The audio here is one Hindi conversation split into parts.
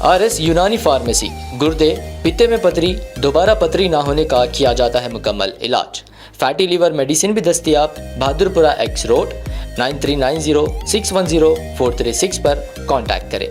RS यूनानी फार्मेसी, गुर्दे, पित्ते में पथरी, दोबारा पथरी ना होने का किया जाता है मुकम्मल इलाज। फैटी लीवर मेडिसिन भी दस्तियाब। बहादुरपुरा X रोड 9390610436 पर कांटेक्ट करें।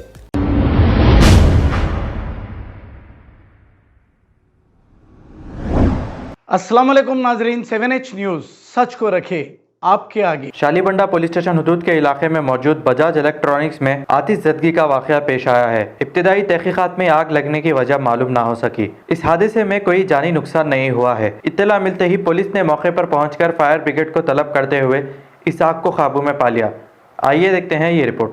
अस्सलाम वालेकुम नाजरीन, 7H न्यूज़ सच को रखे आपके आगे। शालीबंडा पुलिस स्टेशन हुदूद के इलाके में मौजूद बजाज इलेक्ट्रॉनिक्स में आतिशज़दगी का वाक़या पेश आया है। इब्तिदाई तहकीकात में आग लगने की वजह मालूम ना हो सकी। इस हादसे में कोई जानी नुकसान नहीं हुआ है। इत्तला मिलते ही पुलिस ने मौके पर पहुंचकर फायर ब्रिगेड को तलब करते हुए इस आग को काबू में पा लिया। आइए देखते हैं ये रिपोर्ट।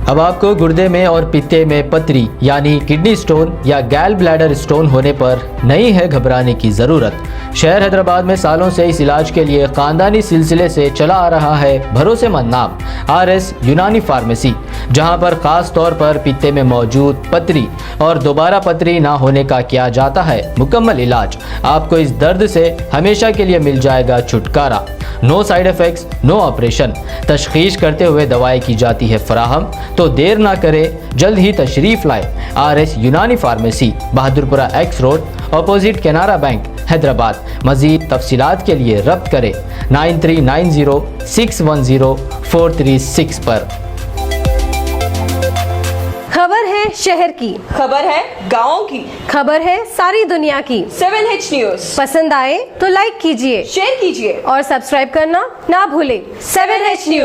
अब आपको गुर्दे में और पित्ते में पथरी यानी किडनी स्टोन या गैल ब्लैडर स्टोन होने पर नहीं है घबराने की ज़रूरत। शहर हैदराबाद में सालों से इस इलाज के लिए ख़ानदानी सिलसिले से चला आ रहा है भरोसेमंद नाम RS यूनानी फार्मेसी, जहां पर ख़ास तौर पर पित्ते में मौजूद पथरी और दोबारा पथरी ना होने का किया जाता है मुकम्मल इलाज। आपको इस दर्द से हमेशा के लिए मिल जाएगा छुटकारा। No side effects, no operation. तशखीस करते हुए दवाएं की जाती है फराहम। तो देर ना करें, जल्द ही तशरीफ लाए RS यूनानी pharmacy, Bahadurpura X road, opposite Canara bank, Hyderabad. मजीद तफसीलात के लिए रब्त करें 9390610436 पर। खबर है शहर की, खबर है गाँव की, खबर है सारी दुनिया की। 7H न्यूज़ पसंद आए तो लाइक कीजिए, शेयर कीजिए और सब्सक्राइब करना ना भूलें। 7H news.